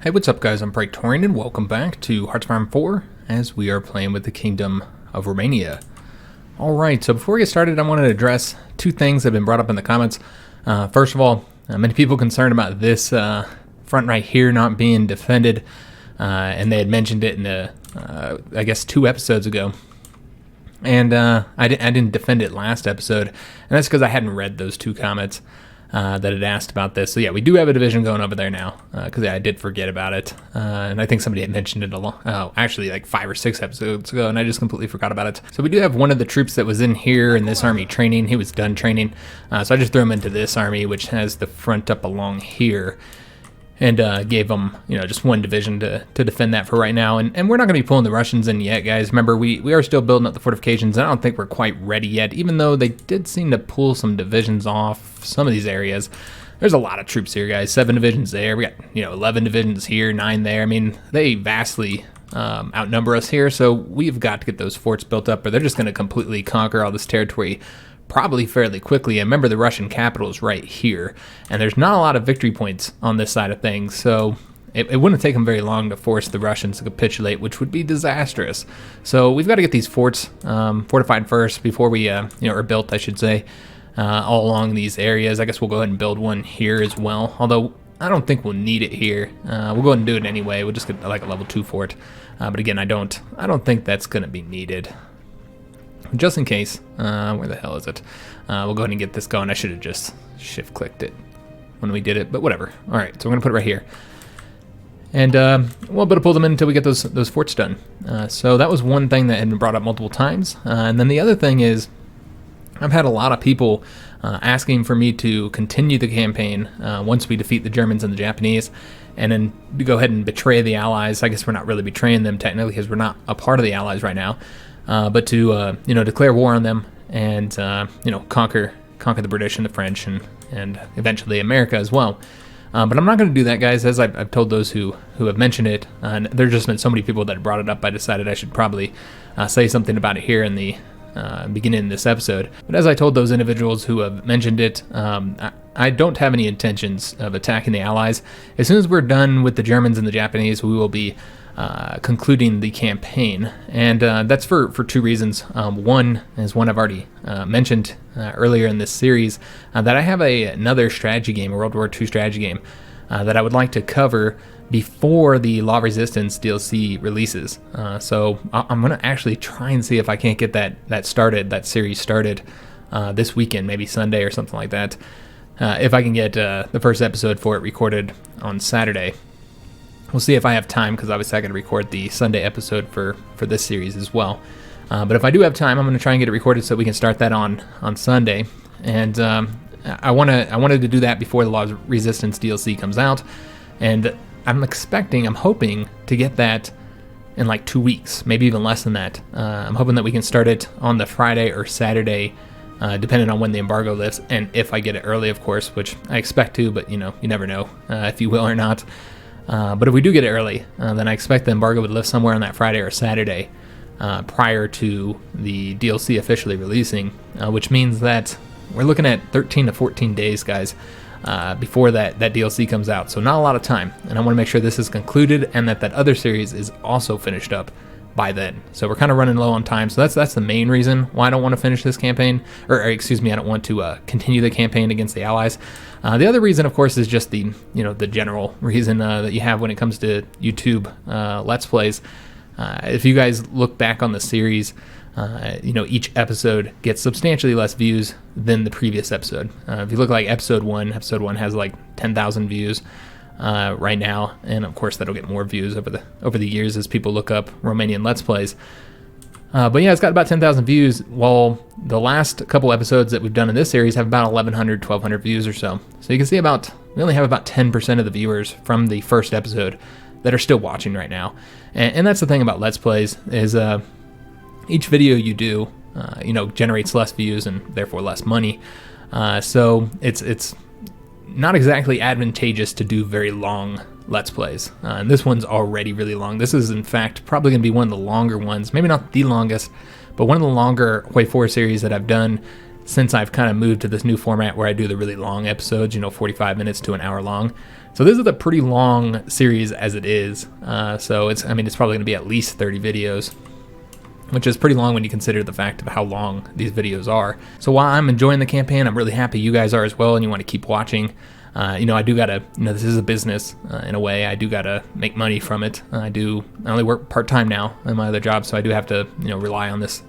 Hey, what's up guys, I'm Praetorian and welcome back to HOI4 as we are playing with the Kingdom of Romania. Alright, so before we get started, I wanted to address two things that have been brought up in the comments. First of all, many people concerned about this front right here not being defended, and they had mentioned it in I guess 2 episodes ago. And I didn't defend it last episode, and that's because I hadn't read those 2 comments that had asked about this. So yeah, we do have a division going over there now, because I did forget about it, and I think somebody had mentioned it actually like 5 or 6 episodes ago, and I just completely forgot about it. So we do have one of the troops that was in here in this army training. He was done training, so I just threw him into this army, which has the front up along here, and gave them, just one division to defend that for right now. And we're not going to be pulling the Russians in yet, guys. Remember, we are still building up the fortifications, and I don't think we're quite ready yet, even though they did seem to pull some divisions off some of these areas. There's a lot of troops here, guys. 7 divisions there. We got, 11 divisions here, 9 there. I mean, they vastly outnumber us here, so we've got to get those forts built up, or they're just going to completely conquer all this territory probably fairly quickly. And remember, the Russian capital is right here, and there's not a lot of victory points on this side of things, so it wouldn't take them very long to force the Russians to capitulate, which would be disastrous. So we've got to get these forts fortified first before we, or built, I should say, all along these areas. I guess we'll go ahead and build one here as well, although I don't think we'll need it here. We'll go ahead and do it anyway. We'll just get like a level 2 fort, but again, I don't think that's going to be needed. Just in case, where the hell is it? We'll go ahead and get this going. I should have just shift-clicked it when we did it, but whatever. All right, so we're gonna put it right here, and we'll be able to pull them in until we get those forts done. So that was one thing that had been brought up multiple times, and then the other thing is, I've had a lot of people asking for me to continue the campaign once we defeat the Germans and the Japanese, and then to go ahead and betray the Allies. I guess we're not really betraying them technically because we're not a part of the Allies right now. But to declare war on them and conquer the British and the French and eventually America as well. But I'm not going to do that, guys, as I've told those who have mentioned it. And there's just been so many people that have brought it up. I decided I should probably say something about it here in the beginning of this episode. But as I told those individuals who have mentioned it, I don't have any intentions of attacking the Allies. As soon as we're done with the Germans and the Japanese, we will be concluding the campaign, and that's for 2 reasons. One is one I've already mentioned earlier in this series, that I have another strategy game, a World War II strategy game, that I would like to cover before the Law Resistance DLC releases. So I'm going to actually try and see if I can't get that series started this weekend, maybe Sunday or something like that, if I can get the first episode for it recorded on Saturday. We'll see if I have time, because obviously I got to record the Sunday episode for this series as well. But if I do have time, I'm going to try and get it recorded so we can start that on Sunday. And I wanted to do that before the Law of Resistance DLC comes out. And I'm hoping to get that in like 2 weeks, maybe even less than that. I'm hoping that we can start it on the Friday or Saturday, depending on when the embargo lifts, and if I get it early, of course, which I expect to, but you never know if you will or not. But if we do get it early, then I expect the embargo would lift somewhere on that Friday or Saturday prior to the DLC officially releasing, which means that we're looking at 13 to 14 days, guys, before that DLC comes out. So not a lot of time, and I want to make sure this is concluded and that other series is also finished up by then. So we're kind of running low on time, so that's the main reason why I don't want to finish this campaign, or excuse me, I don't want to continue the campaign against the Allies. The other reason, of course, is just the general reason that you have when it comes to YouTube Let's Plays. If you guys look back on the series, each episode gets substantially less views than the previous episode. If you look like episode one has like 10,000 views right now, and of course that'll get more views over the years as people look up Romanian Let's Plays. But yeah, it's got about 10,000 views, while the last couple episodes that we've done in this series have about 1,100, 1,200 views or so. So you can see we only have about 10% of the viewers from the first episode that are still watching right now. And that's the thing about Let's Plays, is each video you do, generates less views and therefore less money. So it's not exactly advantageous to do very long Let's Plays. And this one's already really long. This is, in fact, probably going to be one of the longer ones. Maybe not the longest, but one of the longer HOI4 series that I've done since I've kind of moved to this new format where I do the really long episodes, 45 minutes to an hour long. So this is a pretty long series as it is. So it's probably going to be at least 30 videos, which is pretty long when you consider the fact of how long these videos are. So while I'm enjoying the campaign, I'm really happy you guys are as well, and you want to keep watching. I do gotta, this is a business in a way. I do gotta make money from it. I only work part-time now in my other job, so I do have to, rely on this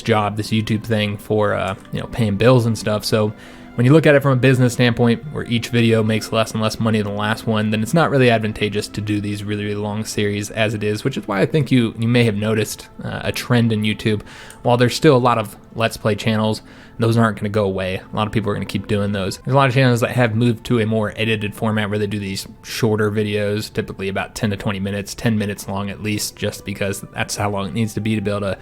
job, this YouTube thing for, paying bills and stuff. So when you look at it from a business standpoint, where each video makes less and less money than the last one, then it's not really advantageous to do these really, really long series as it is, which is why I think you may have noticed a trend in YouTube. While there's still a lot of Let's Play channels, those aren't going to go away. A lot of people are going to keep doing those. There's a lot of channels that have moved to a more edited format where they do these shorter videos, typically about 10 to 20 minutes, 10 minutes long at least, just because that's how long it needs to be able to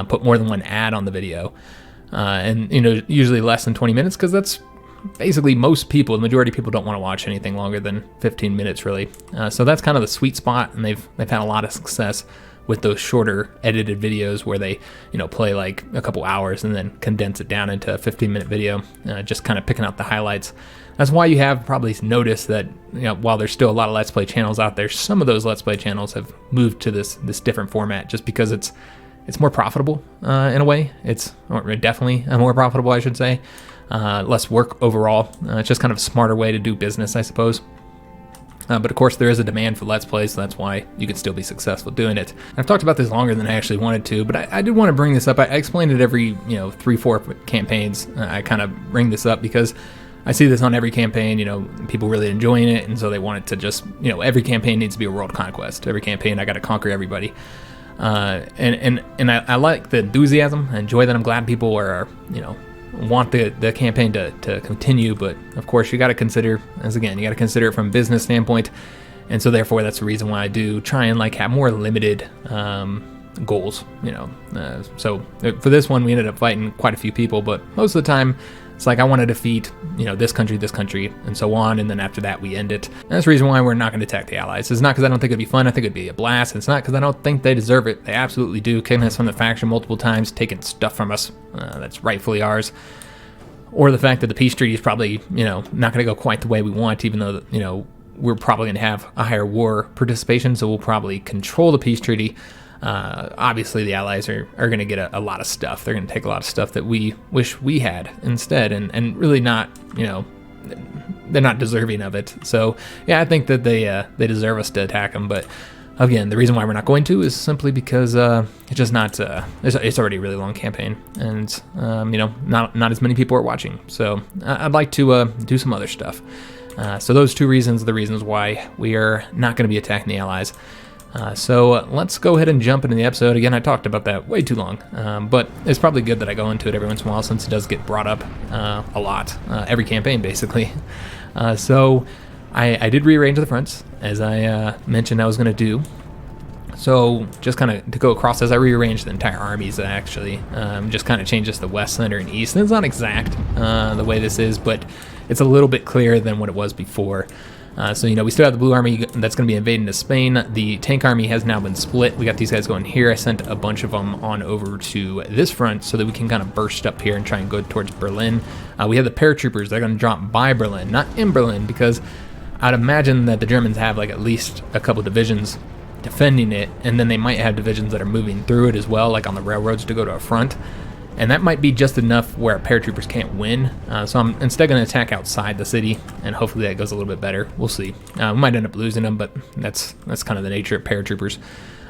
put more than one ad on the video. And usually less than 20 minutes, because that's basically the majority of people don't want to watch anything longer than 15 minutes really. So that's kind of the sweet spot, and they've had a lot of success with those shorter edited videos where they play like a couple hours and then condense it down into a 15-minute video, just kind of picking out the highlights. That's why you have probably noticed that while there's still a lot of Let's Play channels out there, some of those Let's Play channels have moved to this different format just because it's more profitable in a way. Or definitely more profitable, I should say. Less work overall. It's just kind of a smarter way to do business, I suppose. But of course, there is a demand for Let's Plays, so that's why you can still be successful doing it. I've talked about this longer than I actually wanted to, but I did want to bring this up. I explained it every 3-4 campaigns. I kind of bring this up because I see this on every campaign. People really enjoying it, and so they want it to just every campaign needs to be a world conquest. Every campaign, I got to conquer everybody. And I like the enthusiasm. I enjoy that. I'm glad people are want the campaign to continue, but of course you got to consider, it from a business standpoint, and so therefore that's the reason why I do try and have more limited goals. So for this one we ended up fighting quite a few people, but most of the time it's I want to defeat this country, and so on, and then after that we end it. And that's the reason why we're not going to attack the Allies. It's not because I don't think it'd be fun. I think it'd be a blast. It's not because I don't think they deserve it. They absolutely do. Kicking us from the faction multiple times, taking stuff from us that's rightfully ours, or the fact that the peace treaty is probably not going to go quite the way we want, even though we're probably going to have a higher war participation, so we'll probably control the peace treaty. Obviously the Allies are going to get a lot of stuff. They're going to take a lot of stuff that we wish we had instead, and really not, they're not deserving of it. So yeah, I think that they deserve us to attack them. But again, the reason why we're not going to is simply because it's just not. It's already a really long campaign, and not as many people are watching. So I'd like to do some other stuff. So those two reasons are the reasons why we are not going to be attacking the Allies. So let's go ahead and jump into the episode. Again, I talked about that way too long, but it's probably good that I go into it every once in a while, since it does get brought up a lot, every campaign basically. So I did rearrange the fronts, as I mentioned I was going to do. So just kind of to go across, as I rearranged the entire armies actually, just kind of changes the west, center, and east. And it's not exact the way this is, but it's a little bit clearer than what it was before. So we still have the blue army that's going to be invading to Spain. The tank army has now been split. We got these guys going here. I sent a bunch of them on over to this front so that we can kind of burst up here and try and go towards Berlin. We have the paratroopers. They're going to drop by Berlin, not in Berlin, because I'd imagine that the Germans have at least a couple divisions defending it, and then they might have divisions that are moving through it as well, on the railroads to go to a front. And that might be just enough where paratroopers can't win. So I'm instead going to attack outside the city, and hopefully that goes a little bit better. We'll see. We might end up losing them, but that's kind of the nature of paratroopers.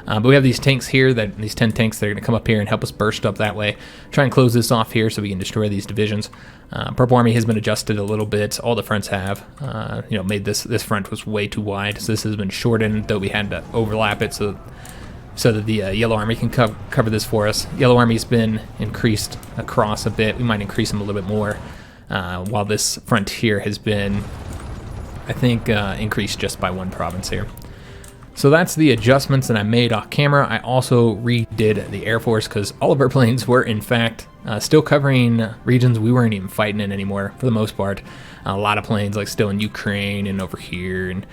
But we have these tanks here, these 10 tanks that are going to come up here and help us burst up that way. Try and close this off here so we can destroy these divisions. Purple Army has been adjusted a little bit. All the fronts have. Made this front was way too wide, so this has been shortened, though we had to overlap it so that the Yellow Army can cover this for us. Yellow Army's been increased across a bit. We might increase them a little bit more, while this front here has been, I think, increased just by one province here. So that's the adjustments that I made off camera. I also redid the Air Force because all of our planes were in fact still covering regions we weren't even fighting in anymore for the most part. A lot of planes like still in Ukraine and over here and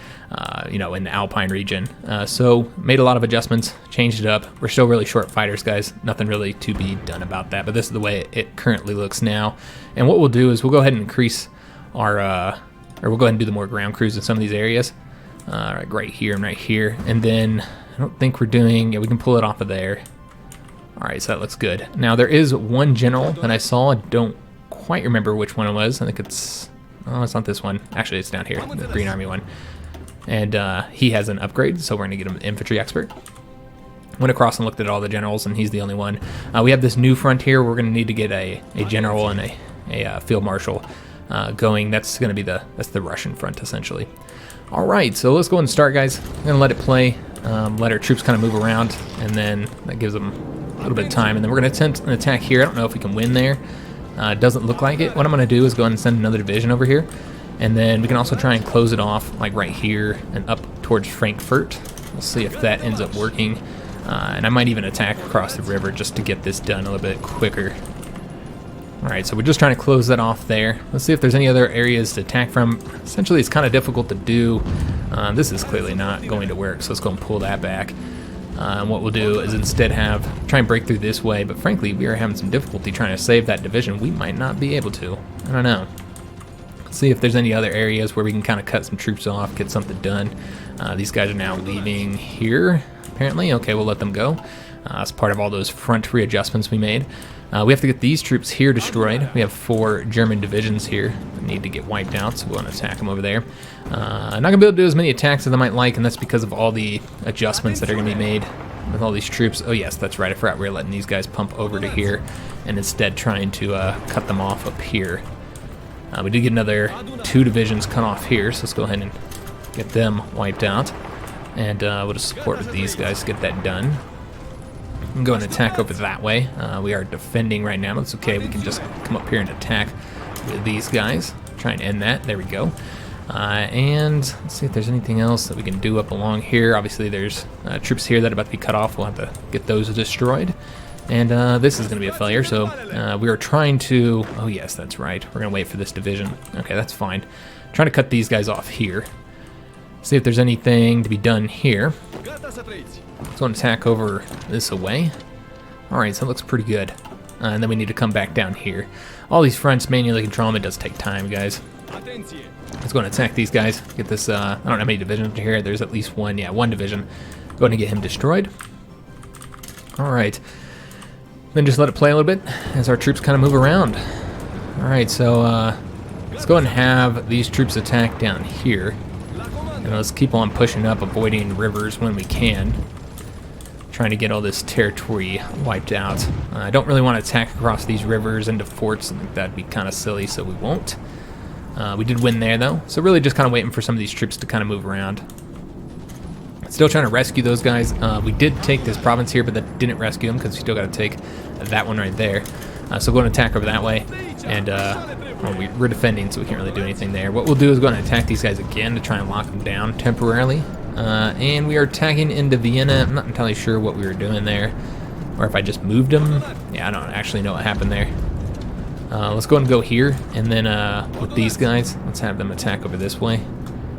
you know, in the Alpine region. So made a lot of adjustments, changed it up. We're still really short fighters, guys. Nothing really to be done about that, but this is the way it currently looks now. And what we'll do is we'll go ahead and increase our, or we'll go ahead and do the more ground crews in some of these areas. Right here and right here, and then I don't think we're doing, yeah, we can pull it off of there. Alright, so that looks good. Now there is one general that I saw, I don't quite remember which one it was. I think it's, oh, it's not this one. Actually, it's down here, the Green Army one. And he has an upgrade, so we're gonna get him an infantry expert. Went across and looked at all the generals, and he's the only one. We have this new front here. We're gonna need to get a general and a field marshal going. That's gonna be that's the Russian front essentially. All right, so let's go ahead and start, guys. I'm gonna let it play, let our troops kind of move around, and then that gives them a little bit of time. And then we're gonna attempt an attack here. I don't know if we can win there. It doesn't look like it. What I'm gonna do is go ahead and send another division over here, and then we can also try and close it off, like right here and up towards Frankfurt. We'll see if that ends up working. And I might even attack across the river just to get this done a little bit quicker. Alright, so we're just trying to close that off there. Let's see if there's any other areas to attack from. Essentially, it's kind of difficult to do. This is clearly not going to work, so let's go and pull that back. And what we'll do is instead try and break through this way, but frankly, we are having some difficulty trying to save that division. We might not be able to. I don't know. Let's see if there's any other areas where we can kind of cut some troops off, get something done. These guys are now leaving here, apparently. Okay, we'll let them go. As part of all those front readjustments we made. We have to get these troops here destroyed. We have 4 German divisions here that need to get wiped out, so we'll want to attack them over there. I'm not going to be able to do as many attacks as I might like, and that's because of all the adjustments that are going to be made with all these troops. Oh yes, that's right, I forgot we were letting these guys pump over to here, and instead trying to cut them off up here. We did get another 2 divisions cut off here, so let's go ahead and get them wiped out. And we'll just support with these guys to get that done. We can go and attack over that way. We are defending right now, but it's okay. We can just come up here and attack with these guys. Try and end that. There we go. And let's see if there's anything else that we can do up along here. Obviously, there's troops here that are about to be cut off. We'll have to get those destroyed. And this is going to be a failure, so we are trying to... Oh, yes, that's right. We're going to wait for this division. Okay, that's fine. Trying to cut these guys off here. See if there's anything to be done here. Let's go and attack over this away. Alright, so it looks pretty good. And then we need to come back down here. All these fronts manually control them. It does take time, guys. Let's go and attack these guys. Get this, I don't know how many divisions are here. There's at least one. Yeah, 1 division. Go ahead and get him destroyed. Alright. Then just let it play a little bit as our troops kind of move around. Alright, so let's go ahead and have these troops attack down here. And let's keep on pushing up, avoiding rivers when we can. Trying to get all this territory wiped out. I don't really want to attack across these rivers into forts. I think that'd be kind of silly, so we won't. We did win there, though. So really just kind of waiting for some of these troops to kind of move around. Still trying to rescue those guys. We did take this province here, but that didn't rescue them because we still got to take that one right there. So go and attack over that way. And well, we're defending, so we can't really do anything there. What we'll do is go and attack these guys again to try and lock them down temporarily. And we are attacking into Vienna. I'm not entirely sure what we were doing there, or if I just moved them. Yeah, I don't actually know what happened there. Let's go and go here, and then with these guys, let's have them attack over this way.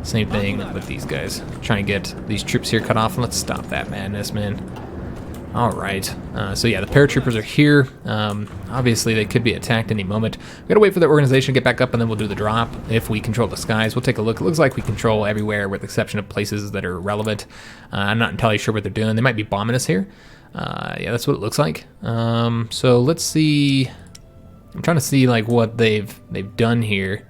Same thing with these guys. Try and get these troops here cut off, and let's stop that madness, man. Alright, so yeah, the paratroopers are here. Obviously, they could be attacked any moment. We've got to wait for the organization to get back up, and then we'll do the drop. If we control the skies, we'll take a look. It looks like we control everywhere with the exception of places that are relevant. I'm not entirely sure what they're doing. They might be bombing us here. Yeah, that's what it looks like. So let's see. I'm trying to see like what they've done here.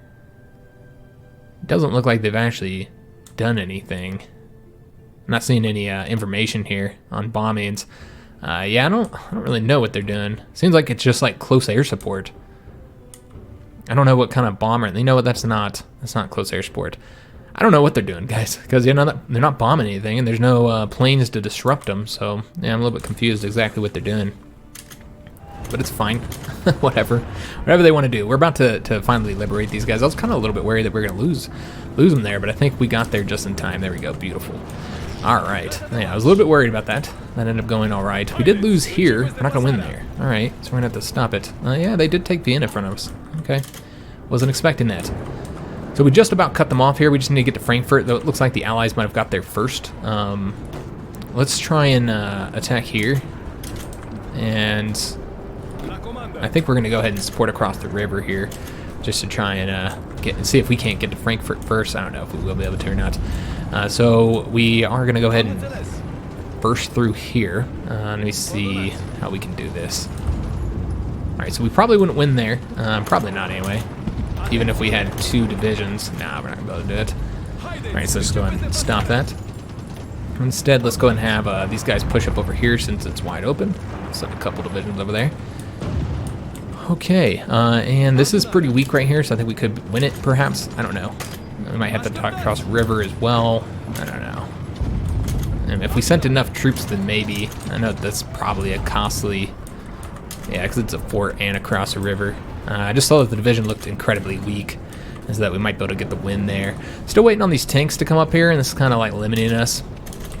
It doesn't look like they've actually done anything. I'm not seeing any information here on bombings. Yeah, I don't really know what they're doing. Seems like it's just like close air support. I don't know what kind of bomber. You know what? That's not close air support. I don't know what they're doing, guys, because they're not bombing anything, and there's no planes to disrupt them. So yeah, I'm a little bit confused exactly what they're doing. But it's fine. Whatever they want to do. We're about to finally liberate these guys. I was kind of a little bit worried that we were going to lose them there, but I think we got there just in time. There we go. Beautiful. Alright. Yeah, I was a little bit worried about that. That ended up going alright. We did lose here. We're not going to win there. Alright, so we're going to have to stop it. Yeah, they did take Vienna in front of us. Okay. Wasn't expecting that. So we just about cut them off here. We just need to get to Frankfurt, though it looks like the Allies might have got there first. Let's try and attack here. And I think we're going to go ahead and support across the river here, just to try and see if we can't get to Frankfurt first. I don't know if we will be able to or not. So we are going to go ahead and burst through here. Let me see how we can do this. Alright, so we probably wouldn't win there. Probably not anyway. Even if we had 2 divisions. Nah, we're not going to be able to do it. Alright, so let's go ahead and stop that. Instead, let's go ahead and have these guys push up over here since it's wide open. Send a couple divisions over there. Okay, and this is pretty weak right here, so I think we could win it, perhaps. I don't know. We might have to talk across the river as well. I don't know. And if we sent enough troops, then maybe. I know that's probably a costly... Yeah, because it's a fort and across a river. I just saw that the division looked incredibly weak, so that we might be able to get the win there. Still waiting on these tanks to come up here, and this is kind of like limiting us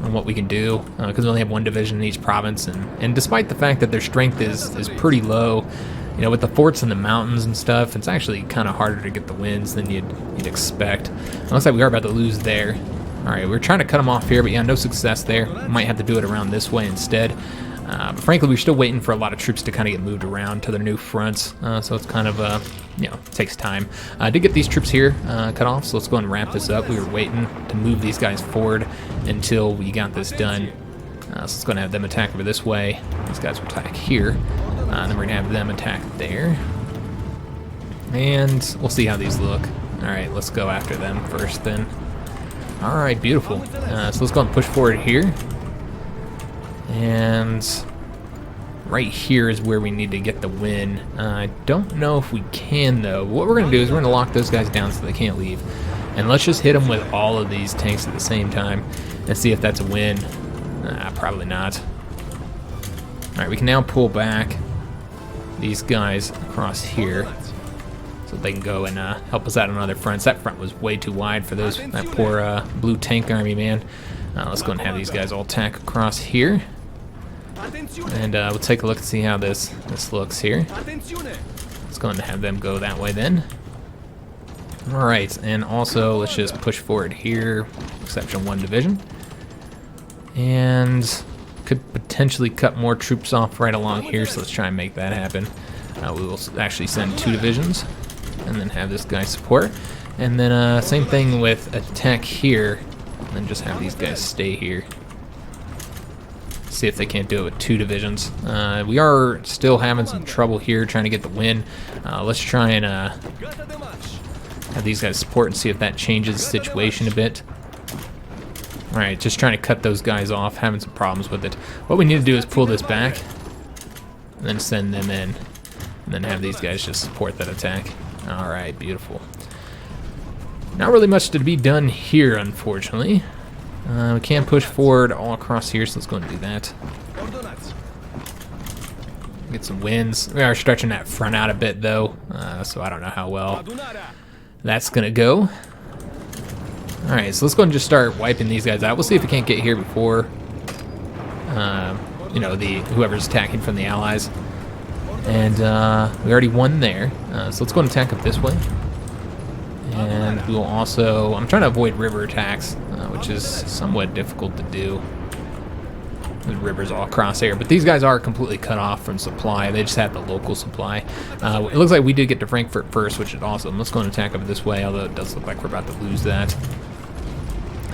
on what we can do, because we only have 1 division in each province, and despite the fact that their strength is pretty low, you know, with the forts in the mountains and stuff, it's actually kind of harder to get the wins than you'd expect. It looks like we are about to lose there. Alright, we're trying to cut them off here, but yeah, no success there. We might have to do it around this way instead. But frankly, we're still waiting for a lot of troops to kind of get moved around to their new fronts, so it's kind of, you know, takes time. I did get these troops here cut off, so let's go and wrap this up. We were waiting to move these guys forward until we got this done. So let's go and have them attack over this way. These guys will attack here, and then we're going to have them attack there. And we'll see how these look. Alright, let's go after them first then. Alright, beautiful. So let's go and push forward here. And right here is where we need to get the win. I don't know if we can, though. What we're going to do is we're going to lock those guys down so they can't leave. And let's just hit them with all of these tanks at the same time and see if that's a win. Probably not. Alright, we can now pull back these guys across here so they can go and help us out on other fronts. That front was way too wide for that poor blue tank army, man. Let's go and have these guys all attack across here. And we'll take a look and see how this looks here. Let's go and have them go that way then. Alright, and also let's just push forward here, exception 1 division. And could potentially cut more troops off right along here, so let's try and make that happen. We will actually send 2 divisions and then have this guy support. And then same thing with attack here, and then just have these guys stay here. See if they can't do it with 2 divisions. We are still having some trouble here trying to get the win. Let's try and have these guys support and see if that changes the situation a bit. Alright, just trying to cut those guys off, having some problems with it. What we need to do is pull this back, and then send them in, and then have these guys just support that attack. Alright, beautiful. Not really much to be done here, unfortunately. We can push forward all across here, so let's go and do that. Get some wins. We are stretching that front out a bit, though, so I don't know how well that's going to go. Alright, so let's go and just start wiping these guys out. We'll see if we can't get here before, you know, whoever's attacking from the Allies. And we already won there, so let's go and attack up this way. And we will also... I'm trying to avoid river attacks, which is somewhat difficult to do. The river's all across here, but these guys are completely cut off from supply. They just have the local supply. It looks like we did get to Frankfurt first, which is awesome. Let's go and attack up this way, although it does look like we're about to lose that.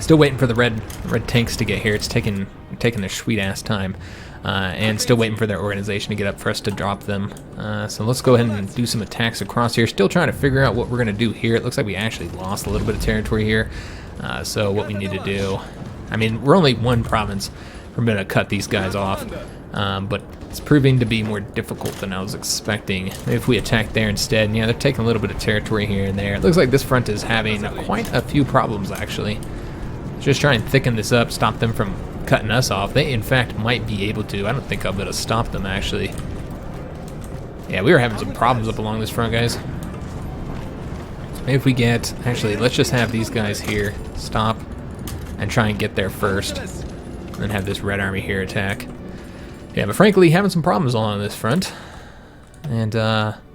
Still waiting for the red tanks to get here. It's taking their sweet-ass time. And still waiting for their organization to get up for us to drop them. So let's go ahead and do some attacks across here. Still trying to figure out what we're going to do here. It looks like we actually lost a little bit of territory here. So what we need to do... I mean, we're only 1 province. We're going to cut these guys off. But it's proving to be more difficult than I was expecting. Maybe if we attack there instead. Yeah, they're taking a little bit of territory here and there. It looks like this front is having quite a few problems, actually. Just try and thicken this up, stop them from cutting us off. They, in fact, might be able to. I don't think I'll be able to stop them, actually. Yeah, we were having some problems up along this front, guys. Maybe if we get... Actually, let's just have these guys here stop. and try and get there first, and then have this red army here attack. Yeah, but frankly, having some problems along this front, and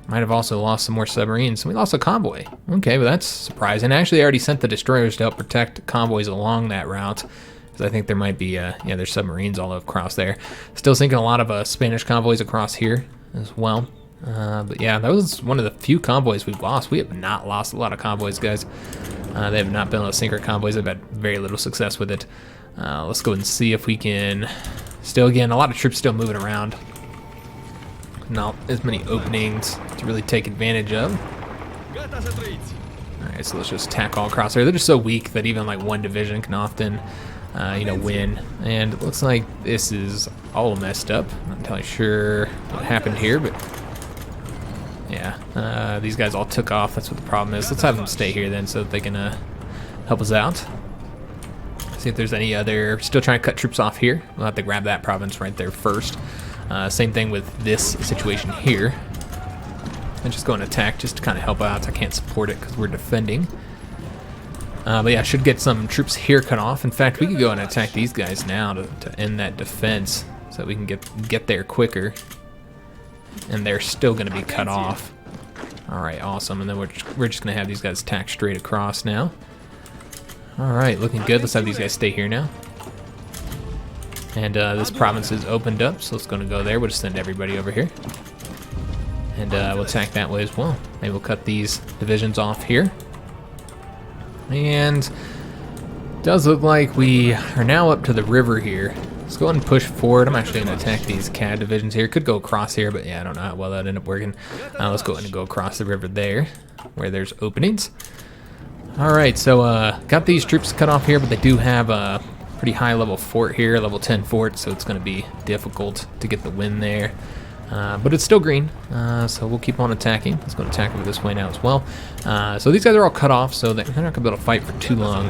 might have also lost some more submarines. We lost a convoy. Okay, well that's surprising. Actually, I already sent the destroyers to help protect convoys along that route, because I think there might be, yeah, there's submarines all across there. Still sinking a lot of Spanish convoys across here as well. But yeah, that was one of the few convoys we've lost. We have not lost a lot of convoys, guys. They have not been able to sink our convoys. They've had very little success with it. Let's go and see if we can... Still, again, a lot of troops still moving around. Not as many openings to really take advantage of. Alright, so let's just attack all across there. They're just so weak that even like one division can often, you know, win. And it looks like this is all messed up. I'm not entirely sure what happened here, but yeah, these guys all took off. That's what the problem is. Let's have them stay here then so that they can help us out. See if there's any other... Still trying to cut troops off here. We'll have to grab that province right there first. Same thing with this situation here. And just go and attack just to kind of help out. I can't support it because we're defending. But yeah, I should get some troops here cut off. In fact, we could go and attack these guys now to end that defense so that we can get there quicker. And they're still going to be cut off. Alright, awesome. And then we're just going to have these guys attack straight across now. Alright, looking good. Let's have these guys stay here now. And this province is opened up, so let's go there. We'll just send everybody over here. And we'll attack that way as well. Maybe we'll cut these divisions off here. And it does look like we are now up to the river here. Let's go ahead and push forward. I'm actually going to attack these CAD divisions here. Could go across here, but yeah, I don't know how well that ended up working. Let's go ahead and go across the river there, where there's openings. Alright, so got these troops cut off here, but they do have a pretty high level fort here, level 10 fort, so it's going to be difficult to get the win there. But it's still green, so we'll keep on attacking. Let's go and attack over this way now as well. So these guys are all cut off, so they're not going to be able to fight for too long.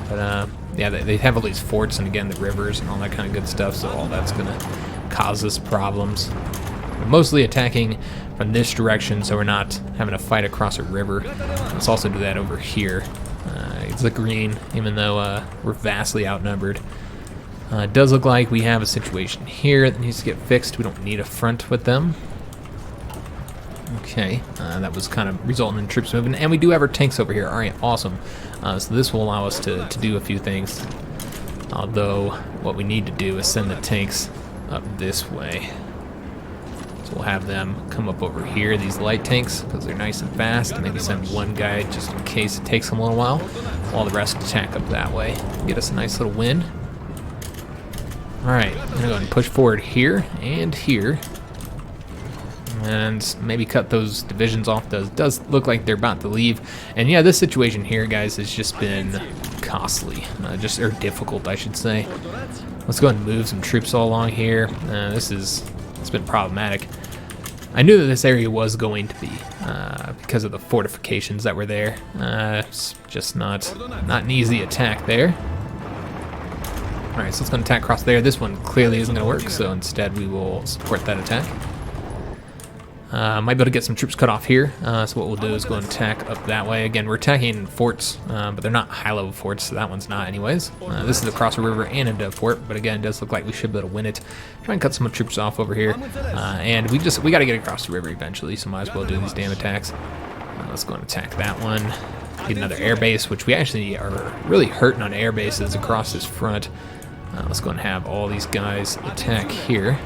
But yeah, they have all these forts and again the rivers and all that kind of good stuff, so all that's going to cause us problems. We're mostly attacking from this direction, so we're not having to fight across a river. Let's also do that over here. It's the green, even though we're vastly outnumbered. It does look like we have a situation here that needs to get fixed. We don't need a front with them. Okay, that was kind of resulting in troops moving. And we do have our tanks over here. Alright, awesome. So this will allow us to do a few things. Although, what we need to do is send the tanks up this way. So we'll have them come up over here, these light tanks, because they're nice and fast. And maybe send one guy just in case it takes them a little while. While the rest attack up that way. Get us a nice little win. Alright, I'm going to go ahead and push forward here and here. And maybe cut those divisions off. Does look like they're about to leave. And yeah, this situation here, guys, has just been costly. Or difficult, I should say. Let's go ahead and move some troops all along here. It's been problematic. I knew that this area was going to be, because of the fortifications that were there. It's just not an easy attack there. Alright, so let's go and attack across there. This one clearly isn't going to work, so instead we will support that attack. Might be able to get some troops cut off here, so what we'll do is go and attack up that way. Again, we're attacking forts, but they're not high-level forts, so that one's not anyways. This is across a river and into a fort, but again, it does look like we should be able to win it. Try and cut some troops off over here, and we got to get across the river eventually, so might as well do these damn attacks. Let's go and attack that one. Get another air base, which we actually are really hurting on air bases across this front. Let's go and have all these guys attack here.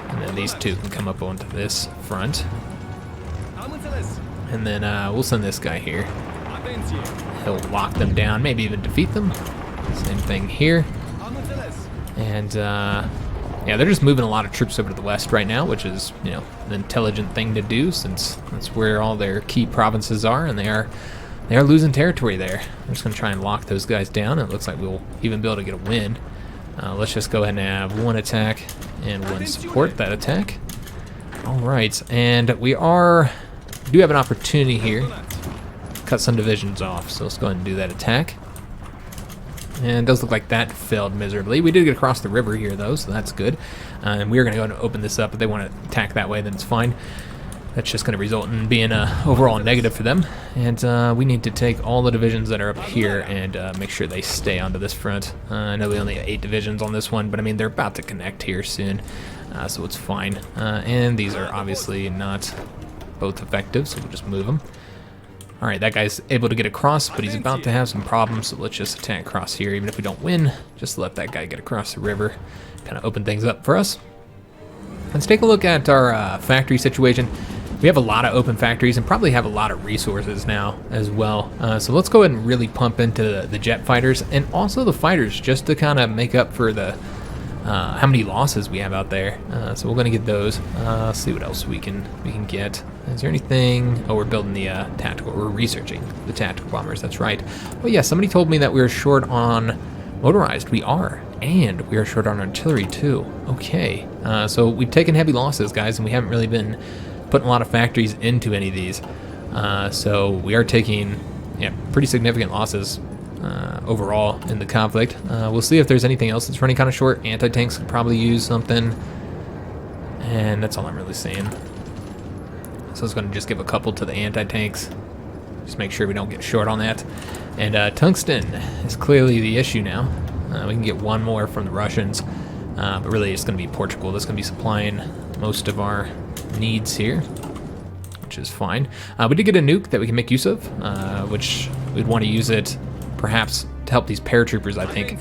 And then these two can come up onto this front. And then we'll send this guy here. He'll lock them down, maybe even defeat them. Same thing here. And yeah, they're just moving a lot of troops over to the west right now, which is, you know, an intelligent thing to do since that's where all their key provinces are, and they are losing territory there. I'm just going to try and lock those guys down. It looks like we'll even be able to get a win. Let's just go ahead and have one attack and one support that attack. Alright, and we do have an opportunity here to cut some divisions off, so let's go ahead and do that attack. And it does look like that failed miserably. We did get across the river here though, so that's good. And we're going to go and open this up. If they want to attack that way, then it's fine. That's just going to result in being a overall negative for them. And we need to take all the divisions that are up here and make sure they stay onto this front. I know we only have 8 divisions on this one, but I mean, they're about to connect here soon, so it's fine. And these are obviously not both effective, so we'll just move them. All right, that guy's able to get across, but he's about to have some problems, so let's just attack across here. Even if we don't win, just let that guy get across the river, kind of open things up for us. Let's take a look at our factory situation. We have a lot of open factories and probably have a lot of resources now as well. So let's go ahead and really pump into the jet fighters and also the fighters, just to kind of make up for the how many losses we have out there. So we're going to get those. Let's see what else we can get. Is there anything? Oh, we're building the tactical. We're researching the tactical bombers. That's right. Oh yeah, somebody told me that we were short on motorized. We are, and we are short on artillery too. Okay, so we've taken heavy losses, guys, and we haven't really been putting a lot of factories into any of these. So we are taking pretty significant losses overall in the conflict. We'll see if there's anything else that's running kind of short. Anti-tanks could probably use something, and that's all I'm really seeing. So I was going to just give a couple to the anti-tanks, just make sure we don't get short on that. And tungsten is clearly the issue now. We can get one more from the Russians, but really it's going to be Portugal that's going to be supplying most of our needs here, which is fine. We did get a nuke that we can make use of, which we'd want to use it perhaps to help these paratroopers, I think.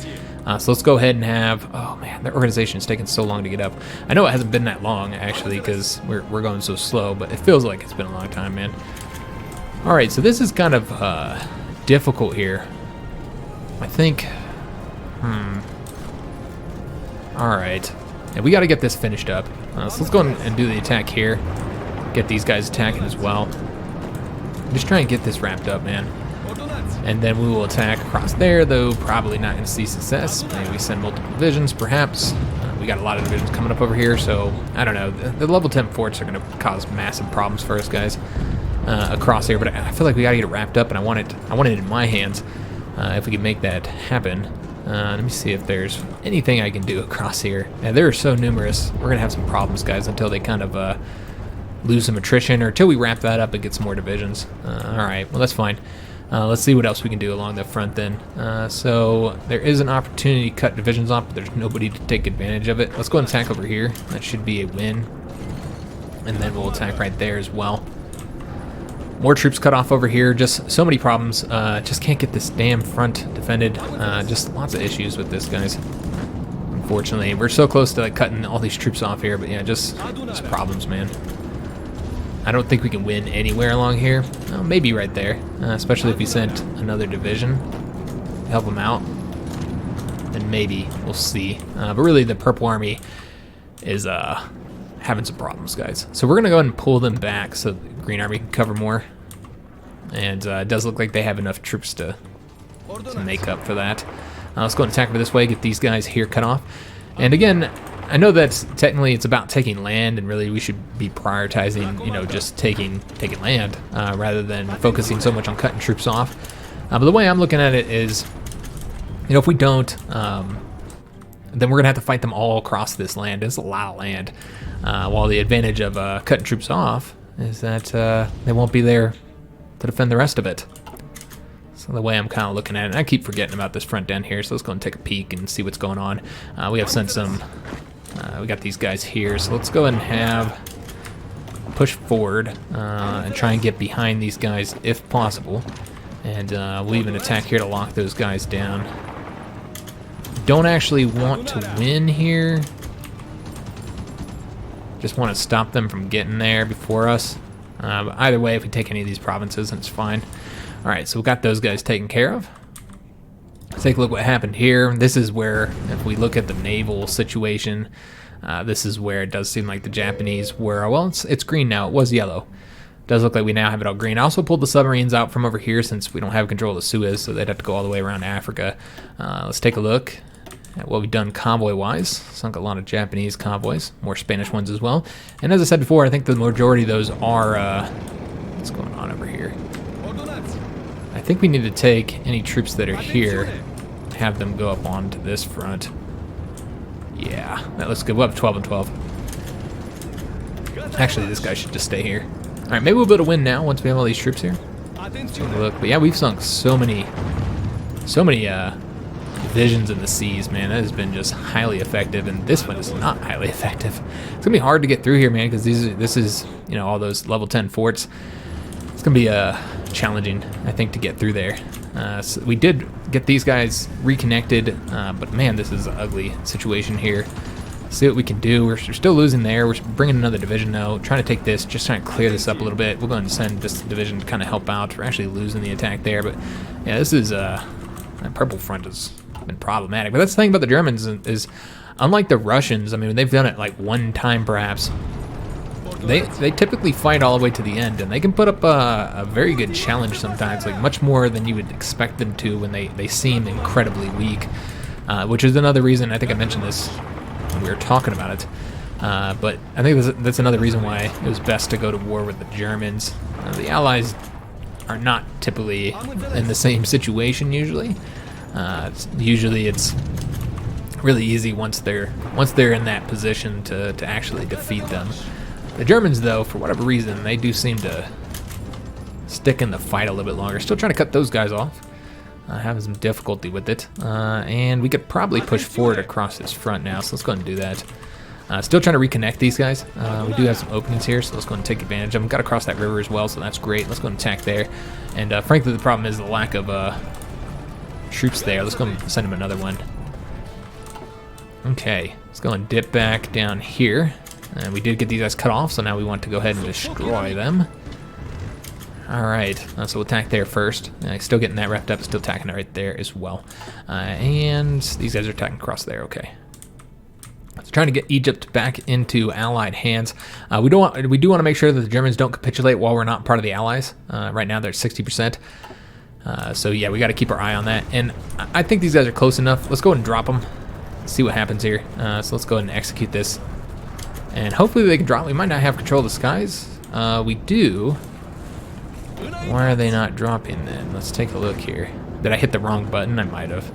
So let's go ahead and have, oh man, their organization is taking so long to get up. I know it hasn't been that long, actually, because we're going so slow, but it feels like it's been a long time, man. All right, so this is kind of difficult here. I think, all right. Yeah, we got to get this finished up. So let's go and do the attack here. Get these guys attacking as well. Just try and get this wrapped up, man. And then we will attack across there, though probably not going to see success. Maybe we send multiple divisions, perhaps. We got a lot of divisions coming up over here, so I don't know. The level 10 forts are going to cause massive problems for us, guys, across here. But I feel like we got to get it wrapped up, and I want it in my hands if we can make that happen. Let me see if there's anything I can do across here. They're so numerous. We're going to have some problems, guys, until they kind of lose some attrition, or until we wrap that up and get some more divisions. All right, well, that's fine. Let's see what else we can do along the front then. So there is an opportunity to cut divisions off, but there's nobody to take advantage of it. Let's go and attack over here. That should be a win. And then we'll attack right there as well. More troops cut off over here. Just so many problems. Just can't get this damn front defended. Just lots of issues with this, guys. Unfortunately, we're so close to like cutting all these troops off here, but yeah, just problems, man. I don't think we can win anywhere along here. Well, maybe right there, especially if we sent another division to help them out. Then maybe we'll see. But really, the Purple Army is having some problems, guys. So we're gonna go ahead and pull them back so the Green Army can cover more. And it does look like they have enough troops to make up for that. Let's go and attack over this way. Get these guys here cut off. And again, I know that technically it's about taking land, and really we should be prioritizing, you know, just taking land rather than focusing so much on cutting troops off. But the way I'm looking at it is, you know, if we don't, then we're gonna have to fight them all across this land. It's a lot of land. While the advantage of cutting troops off is that they won't be there to defend the rest of it. So the way I'm kind of looking at it, and I keep forgetting about this front down here, so let's go and take a peek and see what's going on. We have sent some, we got these guys here, so let's go ahead and have push forward and try and get behind these guys if possible. And we'll even attack here to lock those guys down. Don't actually want to win here. Just want to stop them from getting there before us. But either way, if we take any of these provinces, then it's fine. All right, so we've got those guys taken care of. Let's take a look what happened here. This is where, if we look at the naval situation, this is where it does seem like the Japanese were, well, it's green now. It was yellow. It does look like we now have it all green. I also pulled the submarines out from over here since we don't have control of the Suez, so they'd have to go all the way around Africa. Let's take a look at what we've done convoy-wise. Sunk a lot of Japanese convoys, more Spanish ones as well. And as I said before, I think the majority of those are, what's going on over here? I think we need to take any troops that are here, have them go up onto this front. Yeah, that looks good. We'll have 12 and 12. Actually, this guy should just stay here. All right, maybe we'll be able to win now once we have all these troops here. Let's take a look. But yeah, we've sunk so many divisions in the seas, man. That has been just highly effective, and this one is not highly effective. It's gonna be hard to get through here, man, because this is, you know, all those level 10 forts. It's gonna be challenging, I think, to get through there. So we did get these guys reconnected, but man, this is an ugly situation here. See what we can do. We're still losing there. We're bringing another division though, trying to take this, just trying to clear this up a little bit. We're going to send this division to kind of help out. We're actually losing the attack there, but yeah, this is that purple front has been problematic. But that's the thing about the Germans is unlike the Russians, I mean, they've done it like one time perhaps. They typically fight all the way to the end, and they can put up a very good challenge sometimes, like much more than you would expect them to when they seem incredibly weak, which is another reason, I think I mentioned this when we were talking about it, but I think that's another reason why it was best to go to war with the Germans. The Allies are not typically in the same situation usually. Usually it's really easy once they're in that position to actually defeat them. The Germans, though, for whatever reason, they do seem to stick in the fight a little bit longer. Still trying to cut those guys off. Having some difficulty with it. And we could probably push forward across this front now, so let's go ahead and do that. Still trying to reconnect these guys. We do have some openings here, so let's go ahead and take advantage of them. Got to cross that river as well, so that's great. Let's go and attack there. And frankly, the problem is the lack of troops there. Let's go and send them another one. Okay, let's go and dip back down here. And we did get these guys cut off, so now we want to go ahead and destroy them. Alright, so we'll attack there first. Still getting that wrapped up, still attacking it right there as well. And these guys are attacking across there, okay. So trying to get Egypt back into Allied hands. We do want to make sure that the Germans don't capitulate while we're not part of the Allies. Right now they're at 60%. So yeah, we got to keep our eye on that. And I think these guys are close enough. Let's go ahead and drop them. See what happens here. So let's go ahead and execute this. And hopefully they can drop. We might not have control of the skies. We do. Why are they not dropping then? Let's take a look here. Did I hit the wrong button? I might have.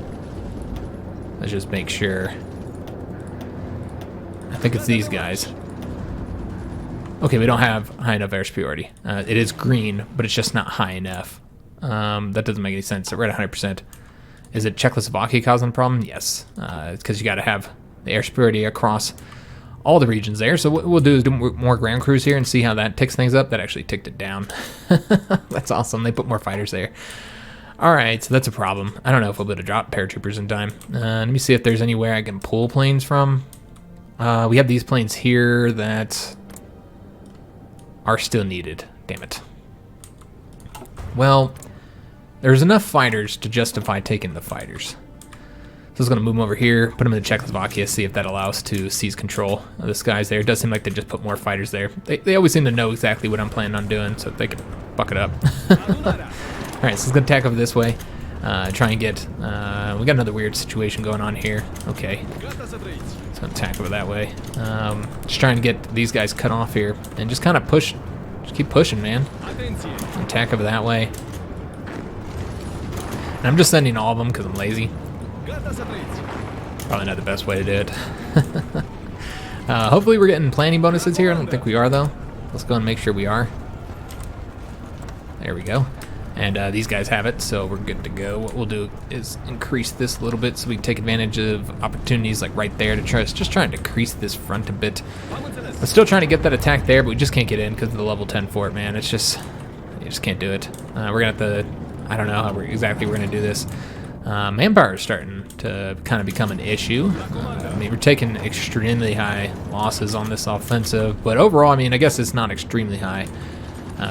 Let's just make sure. I think it's these guys. Okay, we don't have high enough air superiority. It is green, but it's just not high enough. That doesn't make any sense. We're at 100%. Is it Czechoslovakia causing the problem? Yes. It's because you got to have the air superiority across all the regions there. So what we'll do is do more ground crews here and see how that ticks things up. That actually ticked it down. That's awesome. They put more fighters there. All right, so that's a problem. I don't know if we'll be able to drop paratroopers in time. Let me see if there's anywhere I can pull planes from. We have these planes here that are still needed. Damn it. Well, there's enough fighters to justify taking the fighters. So I was going to move them over here, put them in Czechoslovakia, see if that allows us to seize control of the skies there. It does seem like they just put more fighters there. They always seem to know exactly what I'm planning on doing, so they can buck it up. All right, so let's go attack over this way. Try and get... we got another weird situation going on here. Okay. Let's go attack over that way. Just trying to get these guys cut off here and just kind of push. Just keep pushing, man. Attack over that way. And I'm just sending all of them because I'm lazy. Probably not the best way to do it. Hopefully we're getting planning bonuses here. I don't think we are, though. Let's go and make sure we are. There we go. And these guys have it, so we're good to go. What we'll do is increase this a little bit so we can take advantage of opportunities like right there to just try and decrease this front a bit. We're still trying to get that attack there, but we just can't get in because of the level 10 fort, man. It's just, you just can't do it. We're going to have to, I don't know how exactly we're going to do this. Manpower is starting to kind of become an issue. I mean, we're taking extremely high losses on this offensive, but overall, I mean, I guess it's not extremely high.